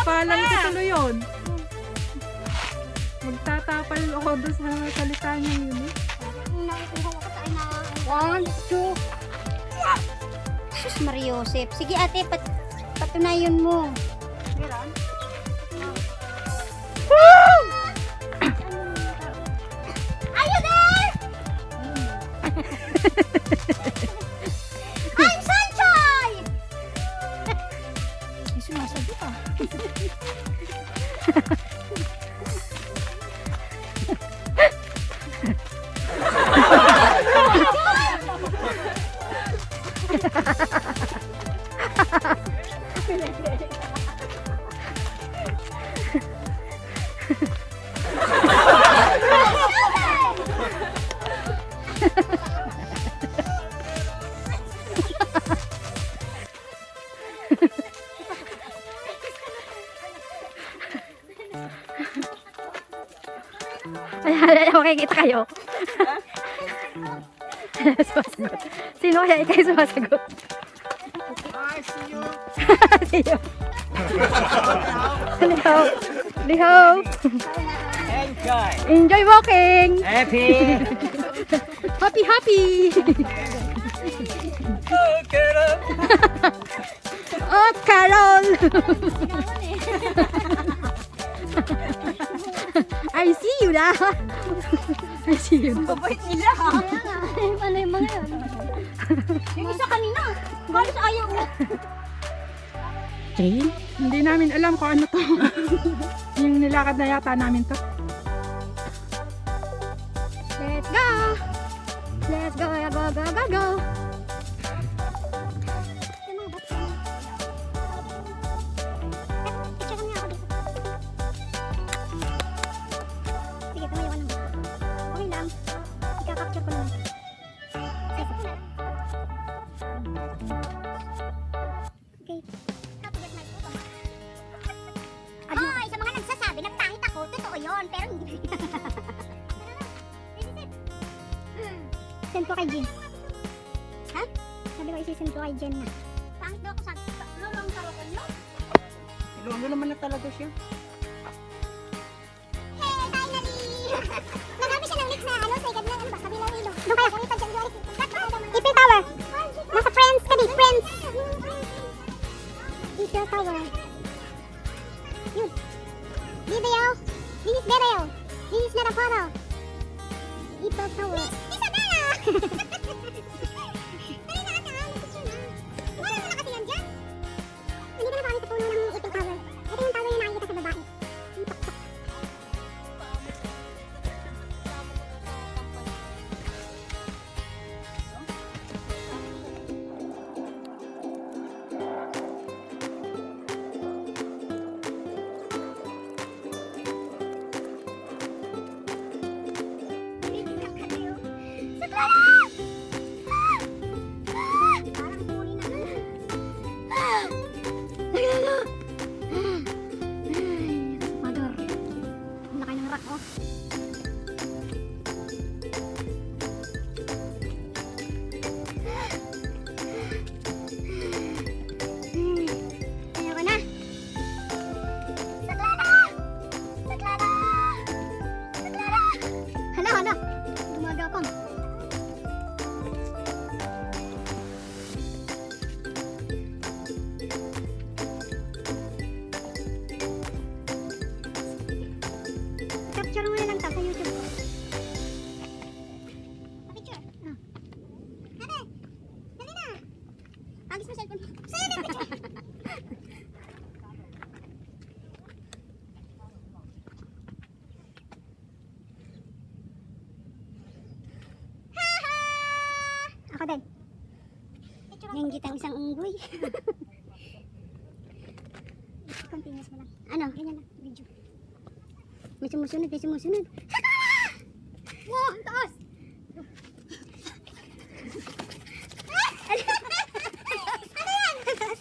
Tapalan ko tuloy yun. Magtatapal ako doon sa salita niya yun eh. One, two. Sus Mariosep. Sige ate, patunayan mo. Meron? Are you there? I'm Sunshine! Ay, sumasagot ah. Ay, makikita kayo. Sumasagot. Sino kaya ikay sumasagot? See you. Lihaw. Lihaw. Enjoy. Enjoy walking. Happy. Happy, happy. Oh, Carol. Oh, Carol. I see you na. I see you. Babait nila ha. Ano yung mga yun? Yung isa kanina. Halos ayaw mo. Train? Hindi namin alam kung ano to. Yung nilakad na yata namin to. Let's go. Let's go, go, go, go, go. Sige, tumayo ka lang. Okay lang. Ika-capture ko naman. Okay. Hoy, sa mga nagsasabi, nagpangit ako, totoo yun, pero hindi. Send ko kay Jen. Ha? Sabi ko isi-send ko kay Jen na. Pangit daw ako sa lulong karokan nyo? Lulo naman na talaga siya. Hey, finally! Nagami siya ng mix na ano, sa ikad na, ano ba, sabi lang ilo. Doon kayo, kumita dyan, Jory. Eiffel Tower. Nasa Friends kami, Friends. Eiffel Tower. Yun. Video. This is video. This is not a photo. Eiffel Tower. Isabella! Dali na ata, mag-picture na. Wala mo na kasi yan dyan. Hindi ka na sa puno ng Eiffel Tower. Ito yung tower yung nakikita sa babae. Yung pakpak. Parang huli na lang. Nagano! Mother. Ang laki ng rock, oh. Ayaw ko na. Saklana! Saklana! Saklana! Hala, hala. Gumagapang. Capture mo na lang ta sa YouTube. Picture. Ah. Ate, dali na. Agis mo cellphone. Sa'yo na picture. Haha! Ako din. Yung gitang isang unggoy. Continuous mo lang. Ano? Ganyan lang. Video. May sumusunod, may sumusunod. Wow, ang taas! Ano yan? Bakit? Ang taas?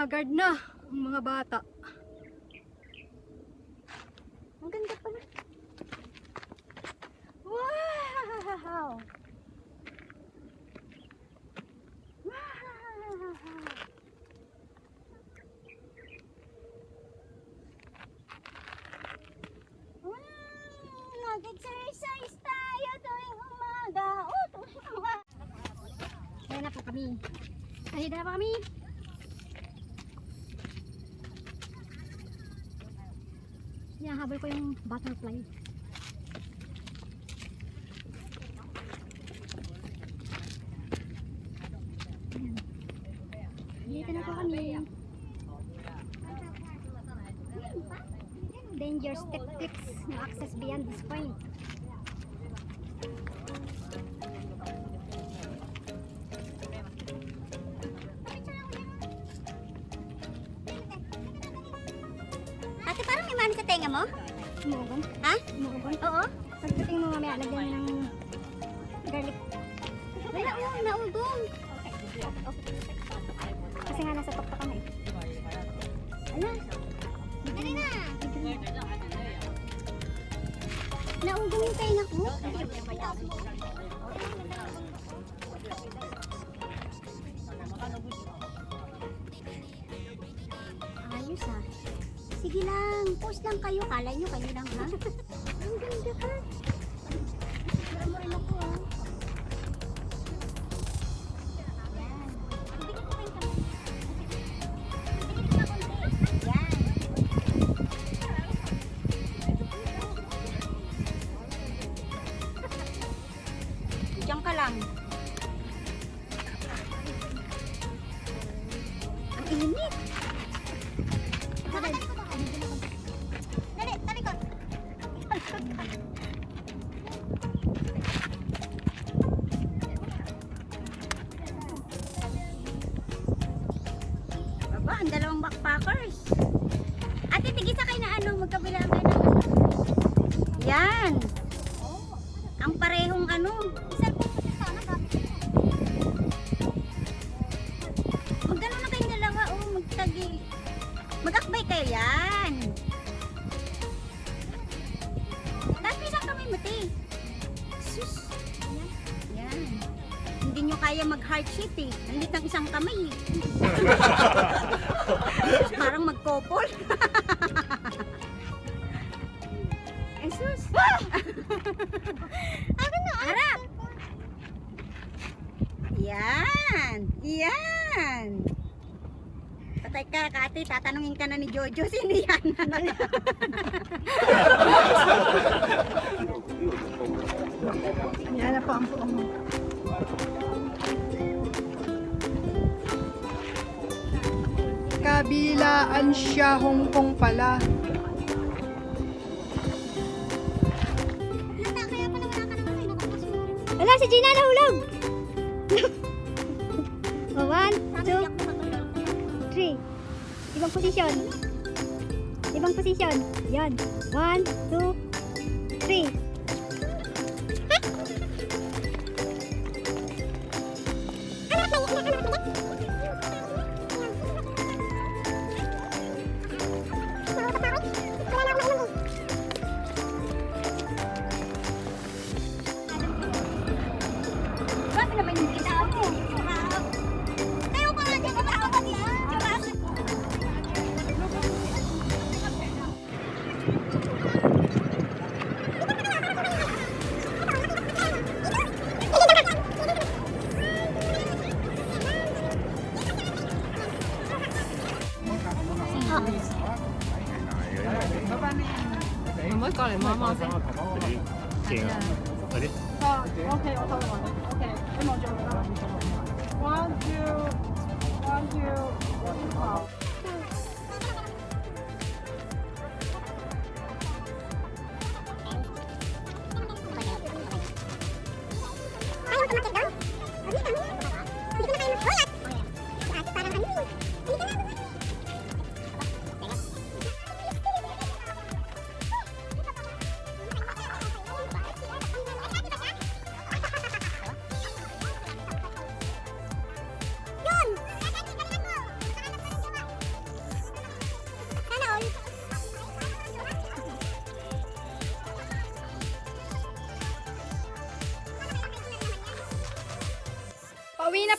Hagard na ang mga bata. Ang ganda pala. Wow! Nag-exercise tayo tuwing umaga. Tuwing umaga. Kaya na po kami. Kahit na pa kami. Habol ko yung butterfly. Ayan. Dito na po kami. Danger step clicks. No access beyond this point. Ate, parang may mani sa tenga mo? Umuugon. Ha? Umuugon. Oo. Pagdating mo mamaya, lagyan ng garlic. Wala, naugong. Kasi nga nasa tuktok kami. Ala. Dali na. Naugong yung tenga ko. Ayos ah. Sige lang, post lang kayo. Kala nyo kayo lang ha. Ang ganda ka. Wala mo rin ako ah. Yan. Bigyan ko kayo kami. Bigyan ko na konti. Yan. Diyan ka lang. Ang init. Dali, talikod. Baba, ang dalawang backpackers. Ate, tigisa kayo na ano, magkabilaan kayo na. Yan. Ang parehong ano. Magano na kayong dalawa, oh, magtagi. Mag-akbay kayo yan. Tapos may isang kamay mo, te. Sus. Yan. Hindi nyo kaya mag-heart shape eh. Nalit ang isang kamay eh. Parang mag-couple. Jesus. Akin na. Harap. Yan. Yan. Patay ka, Kati. Tatanungin ka na ni Jojo. Sino yan? Yan na po ang buong. Kabilaan siya, Hong Kong pala. Kaya pala wala ka naman. Nakapasurin. Wala, si Gina nahulog! 1, 2, 3. Ibang posisyon. Ibang posisyon. Yan. 1, 2, 3. Grabe naman yung ginawa mo. Tayo ka nga dyan. Kapag ako dyan. Okay, okay. Emoji. 1, 2, 1, 2. Wow.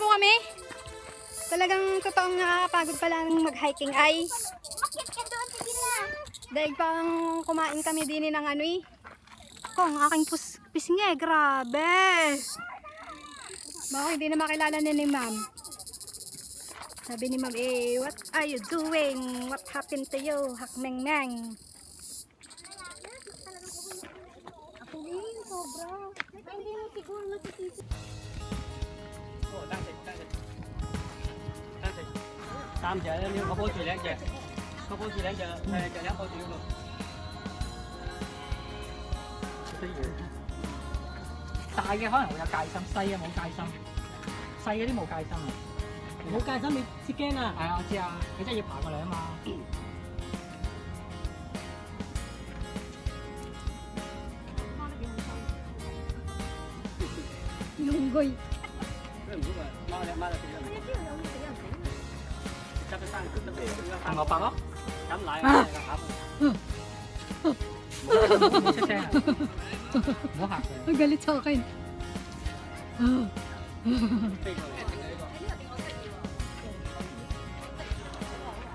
po kami. Talagang totoong nakakapagod pala ng mag-hiking ay. Dahil pang kumain kami din ng ano eh. Kung aking pisngi, grabe. Baka hindi na makilala ni ma'am. Sabi ni ma'am, what are you doing? What happened to you? Hakmeng-meng. Ako rin, sobra. Ay, hindi mo siguro masisisi. Ồ, đang thịt. Đang thịt. Tam giờ nhưng có bố chị lén giờ. Có bố chị lén giờ, giờ lén bố chị luôn.大嘅可能會有戒心，細嘅冇戒心。細嗰啲冇戒心啊！冇戒心你知驚啊！係啊，我知啊，你真係要爬過嚟啊嘛。Lunggoy. 同我白咯，飲奶啊！唔好出聲啊！唔好嚇佢。 Ang galit sa akin.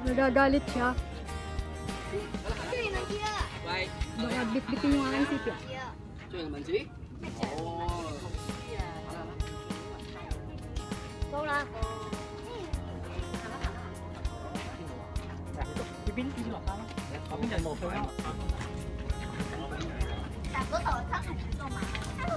Nagagalit siya. Baka bit-bitin yung aking sipi. 最後問字。哦。夠啦。呢邊啲落山咯，嗰邊就冇水啦。但嗰度真係唔多嘛。走。